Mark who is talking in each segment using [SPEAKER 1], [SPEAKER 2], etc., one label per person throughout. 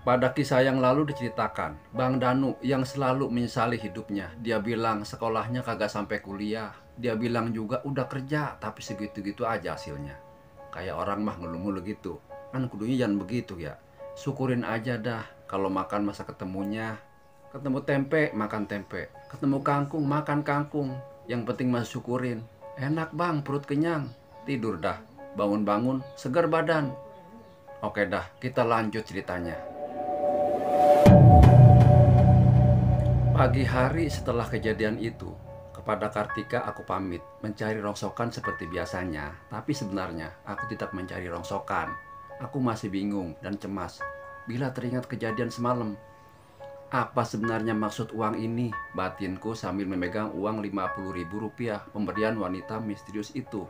[SPEAKER 1] Pada kisah yang lalu diceritakan, Bang Danu yang selalu menyesali hidupnya. Dia bilang sekolahnya kagak sampai kuliah. Dia bilang juga udah kerja, tapi segitu-gitu aja hasilnya. Kayak orang mah ngeluh-ngeluh gitu. Kan kudunya jangan begitu ya. Syukurin aja dah. Kalau makan masa ketemunya. Ketemu tempe, makan tempe. Ketemu kangkung, makan kangkung. Yang penting mah syukurin. Enak bang, perut kenyang. Tidur dah. Bangun-bangun, segar badan. Oke dah, kita lanjut ceritanya. Pagi hari setelah kejadian itu, kepada Kartika aku pamit mencari rongsokan seperti biasanya. Tapi sebenarnya aku tidak mencari rongsokan. Aku masih bingung dan cemas bila teringat kejadian semalam. Apa sebenarnya maksud uang ini? Batinku sambil memegang uang 50.000 rupiah pemberian wanita misterius itu.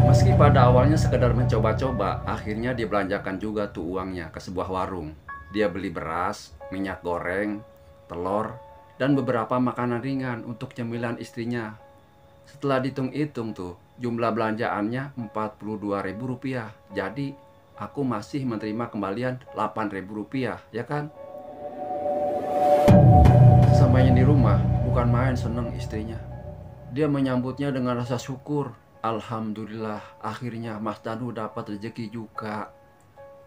[SPEAKER 1] Meski pada awalnya sekedar mencoba-coba, akhirnya dia belanjakan juga tuh uangnya ke sebuah warung. Dia beli beras, minyak goreng, telur, dan beberapa makanan ringan untuk cemilan istrinya. Setelah dihitung-hitung tuh, jumlah belanjaannya 42.000 rupiah. Jadi, aku masih menerima kembalian 8.000 rupiah, ya kan? Sesampainya di rumah, bukan main seneng istrinya. Dia menyambutnya dengan rasa syukur. Alhamdulillah, akhirnya Mas Danu dapat rezeki juga.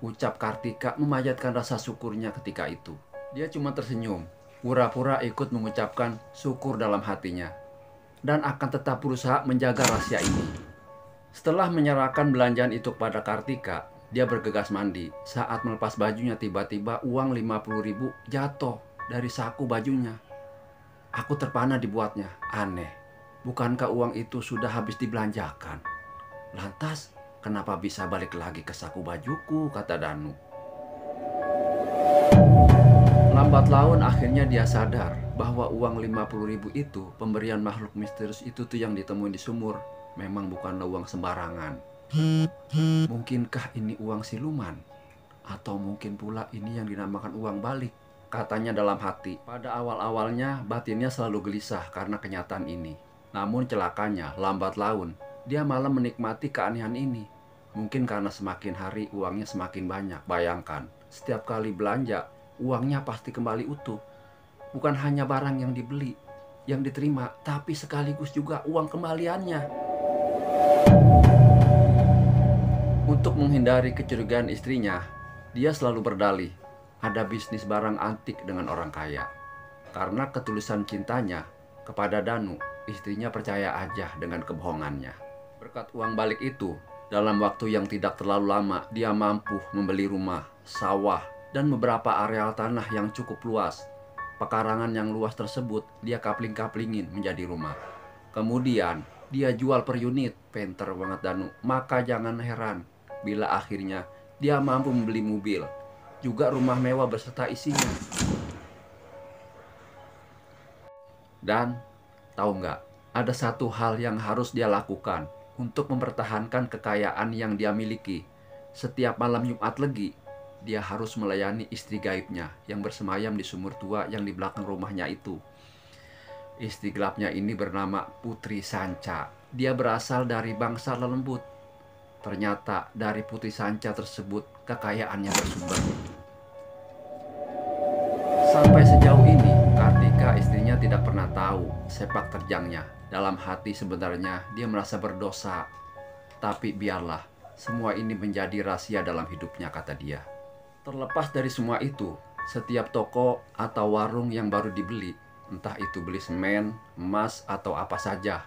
[SPEAKER 1] Ucap Kartika memanjatkan rasa syukurnya ketika itu. Dia cuma tersenyum, pura-pura ikut mengucapkan syukur dalam hatinya, dan akan tetap berusaha menjaga rahasia ini. Setelah menyerahkan belanjaan itu kepada Kartika, dia bergegas mandi. Saat melepas bajunya, tiba-tiba uang 50.000 jatuh dari saku bajunya. Aku terpana dibuatnya. Aneh, bukankah uang itu sudah habis dibelanjakan? Lantas, kenapa bisa balik lagi ke saku bajuku, kata Danu. Lambat laun akhirnya dia sadar bahwa uang 50.000 itu pemberian makhluk misterius itu tuh yang ditemuin di sumur. Memang bukanlah uang sembarangan. Mungkinkah ini uang siluman? Atau mungkin pula ini yang dinamakan uang balik? Katanya dalam hati. Pada awal-awalnya batinnya selalu gelisah karena kenyataan ini. Namun celakanya lambat laun dia malah menikmati keanehan ini. Mungkin karena semakin hari uangnya semakin banyak. Bayangkan, setiap kali belanja uangnya pasti kembali utuh. Bukan hanya barang yang dibeli, yang diterima, tapi sekaligus juga uang kembaliannya. Untuk menghindari kecurigaan istrinya, dia selalu berdalih ada bisnis barang antik dengan orang kaya. Karena ketulusan cintanya kepada Danu, istrinya percaya aja dengan kebohongannya. Berkat uang balik itu, dalam waktu yang tidak terlalu lama, dia mampu membeli rumah, sawah, dan beberapa areal tanah yang cukup luas. Pekarangan yang luas tersebut dia kapling-kaplingin menjadi rumah. Kemudian dia jual per unit. Pinter banget Danu. Maka jangan heran bila akhirnya dia mampu membeli mobil, juga rumah mewah beserta isinya. Dan tahu nggak, ada satu hal yang harus dia lakukan untuk mempertahankan kekayaan yang dia miliki. Setiap malam Jumat Legi, dia harus melayani istri gaibnya yang bersemayam di sumur tua yang di belakang rumahnya itu. Istri gelapnya ini bernama Putri Sanca. Dia berasal dari bangsa lelembut. Ternyata dari Putri Sanca tersebut kekayaannya bersumber. Sampai sejauh ini, Kartika istrinya tidak pernah tahu sepak terjangnya. Dalam hati sebenarnya dia merasa berdosa. Tapi biarlah, semua ini menjadi rahasia dalam hidupnya, kata dia. Terlepas dari semua itu, setiap toko atau warung yang baru dibeli, entah itu beli semen, emas, atau apa saja,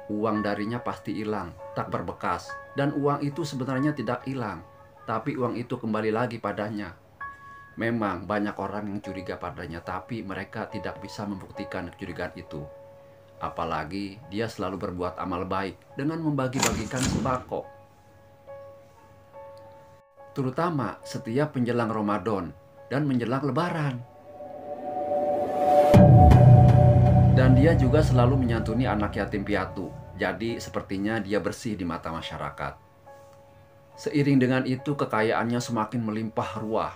[SPEAKER 1] uang darinya pasti hilang, tak berbekas. Dan uang itu sebenarnya tidak hilang, tapi uang itu kembali lagi padanya. Memang banyak orang yang curiga padanya, tapi mereka tidak bisa membuktikan kecurigaan itu. Apalagi dia selalu berbuat amal baik dengan membagi-bagikan sembako. Terutama setiap menjelang Ramadan dan menjelang Lebaran. Dan dia juga selalu menyantuni anak yatim piatu. Jadi sepertinya dia bersih di mata masyarakat. Seiring dengan itu kekayaannya semakin melimpah ruah.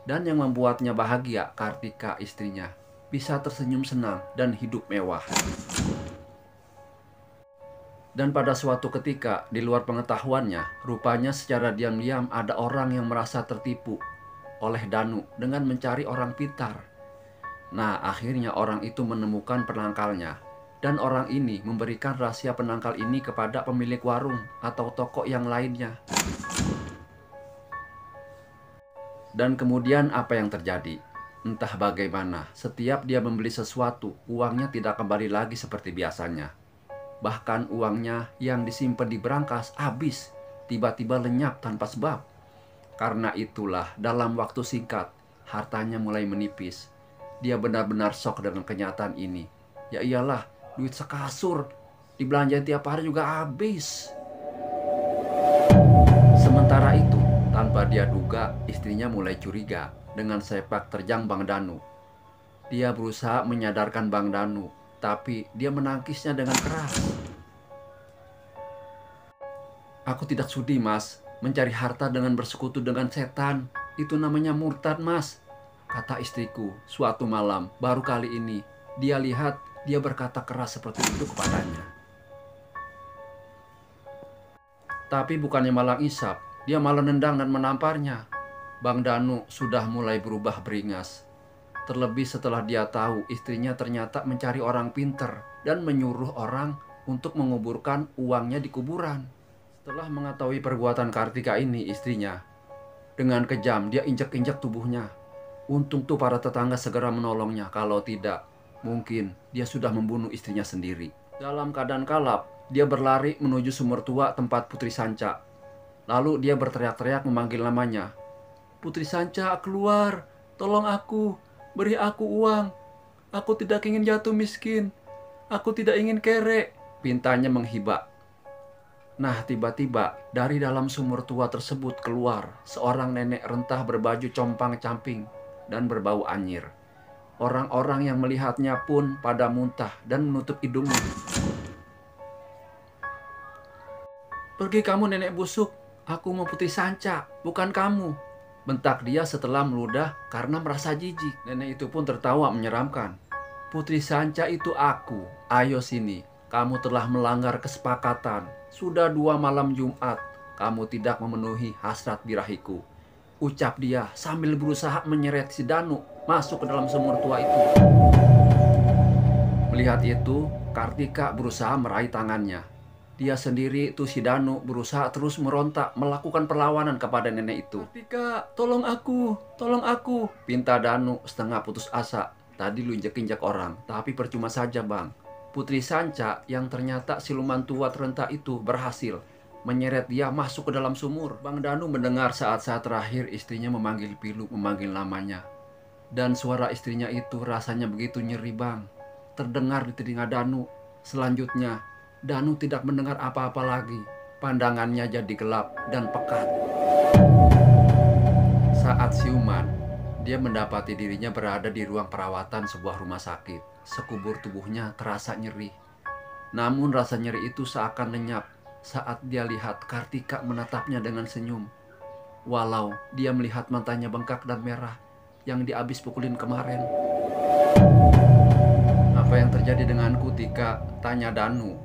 [SPEAKER 1] Dan yang membuatnya bahagia, Kartika istrinya bisa tersenyum senang dan hidup mewah. Dan pada suatu ketika, di luar pengetahuannya, rupanya secara diam-diam ada orang yang merasa tertipu oleh Danu dengan mencari orang pintar. Nah, akhirnya orang itu menemukan penangkalnya. Dan orang ini memberikan rahasia penangkal ini kepada pemilik warung atau toko yang lainnya. Dan kemudian apa yang terjadi? Entah bagaimana, setiap dia membeli sesuatu, uangnya tidak kembali lagi seperti biasanya. Bahkan uangnya yang disimpan di berangkas habis, tiba-tiba lenyap tanpa sebab. Karena itulah dalam waktu singkat, hartanya mulai menipis. Dia benar-benar shock dengan kenyataan ini. Ya iyalah, duit sekasur, dibelanjain tiap hari juga habis. Sementara itu, tanpa dia duga, istrinya mulai curiga dengan sepak terjang Bang Danu. Dia berusaha menyadarkan Bang Danu, tapi dia menangkisnya dengan keras. Aku tidak sudi, Mas, mencari harta dengan bersekutu dengan setan. Itu namanya murtad, Mas, kata istriku suatu malam. Baru kali ini dia lihat dia berkata keras seperti itu kepadanya. Tapi bukannya malang isap, dia malah nendang dan menamparnya. Bang Danu sudah mulai berubah beringas. Terlebih setelah dia tahu istrinya ternyata mencari orang pinter dan menyuruh orang untuk menguburkan uangnya di kuburan. Setelah mengetahui perbuatan Kartika ini istrinya, dengan kejam dia injak-injak tubuhnya. Untung tuh para tetangga segera menolongnya, kalau tidak mungkin dia sudah membunuh istrinya sendiri. Dalam keadaan kalap, dia berlari menuju sumur tua tempat Putri Sanca. Lalu dia berteriak-teriak memanggil namanya. Putri Sanca, keluar, tolong aku, beri aku uang. Aku tidak ingin jatuh miskin, aku tidak ingin kere, pintanya menghibak. Nah, tiba-tiba dari dalam sumur tua tersebut keluar seorang nenek rentah berbaju compang-camping dan berbau anyir. Orang-orang yang melihatnya pun pada muntah dan menutup hidungnya. Pergi kamu nenek busuk, aku mau Putri Sanca, bukan kamu, bentak dia setelah meludah karena merasa jijik. Nenek itu pun tertawa menyeramkan. Putri Sanca itu aku, ayo sini, kamu telah melanggar kesepakatan. Sudah 2 malam Jumat, kamu tidak memenuhi hasrat birahiku, ucap dia sambil berusaha menyeret si Danu masuk ke dalam sumur tua itu. Melihat itu, Kartika berusaha meraih tangannya. Dia sendiri, tuh si Danu, berusaha terus merontak melakukan perlawanan kepada nenek itu. Kartika, tolong aku, pinta Danu setengah putus asa. Tadi lu injek-injek orang, tapi percuma saja bang. Putri Sanca yang ternyata siluman tua terentak itu berhasil menyeret dia masuk ke dalam sumur. Bang Danu mendengar saat-saat terakhir istrinya memanggil pilu, memanggil namanya. Dan suara istrinya itu rasanya begitu nyeri bang, terdengar di telinga Danu. Selanjutnya, Danu tidak mendengar apa-apa lagi. Pandangannya jadi gelap dan pekat. Saat siuman, dia mendapati dirinya berada di ruang perawatan sebuah rumah sakit. Sekubur tubuhnya terasa nyeri. Namun rasa nyeri itu seakan lenyap saat dia lihat Kartika menatapnya dengan senyum. Walau dia melihat matanya bengkak dan merah yang dia habis pukulin kemarin. Apa yang terjadi denganku, Tika? Tanya Danu.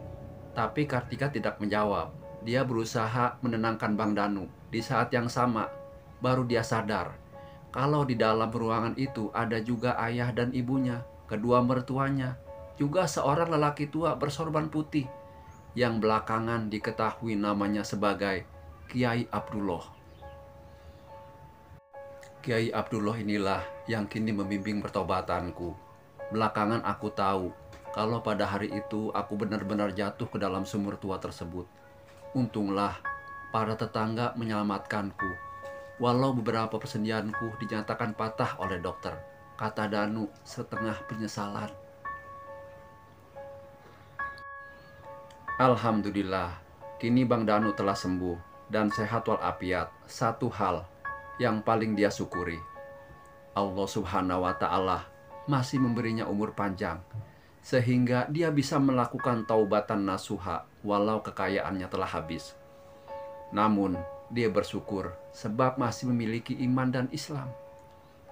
[SPEAKER 1] Tapi Kartika tidak menjawab. Dia berusaha menenangkan Bang Danu. Di saat yang sama, baru dia sadar kalau di dalam ruangan itu ada juga ayah dan ibunya, kedua mertuanya, juga seorang lelaki tua bersorban putih yang belakangan diketahui namanya sebagai Kiai Abdullah. Kiai Abdullah inilah yang kini membimbing pertobatanku. Belakangan aku tahu kalau pada hari itu aku benar-benar jatuh ke dalam sumur tua tersebut. Untunglah para tetangga menyelamatkanku. Walau beberapa persendianku dinyatakan patah oleh dokter, kata Danu setengah penyesalan. Alhamdulillah, kini Bang Danu telah sembuh dan sehat walafiat. Satu hal yang paling dia syukuri, Allah Subhanahu wa Ta'ala masih memberinya umur panjang, sehingga dia bisa melakukan taubatan nasuha walau kekayaannya telah habis. Namun dia bersyukur sebab masih memiliki iman dan Islam.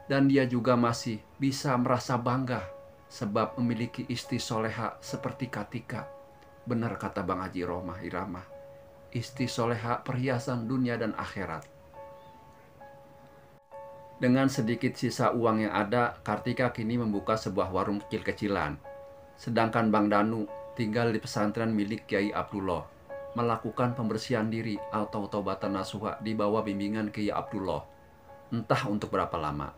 [SPEAKER 1] Dan dia juga masih bisa merasa bangga sebab memiliki istri soleha seperti Kartika. Benar kata Bang Haji Roma Irama, istri soleha perhiasan dunia dan akhirat. Dengan sedikit sisa uang yang ada, Kartika kini membuka sebuah warung kecil-kecilan. Sedangkan Bang Danu tinggal di pesantren milik Kiai Abdullah, melakukan pembersihan diri atau taubatan nasuha di bawah bimbingan Kiai Abdullah. Entah untuk berapa lama.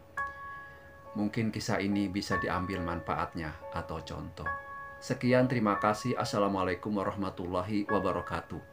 [SPEAKER 1] Mungkin kisah ini bisa diambil manfaatnya atau contoh. Sekian, terima kasih. Assalamualaikum warahmatullahi wabarakatuh.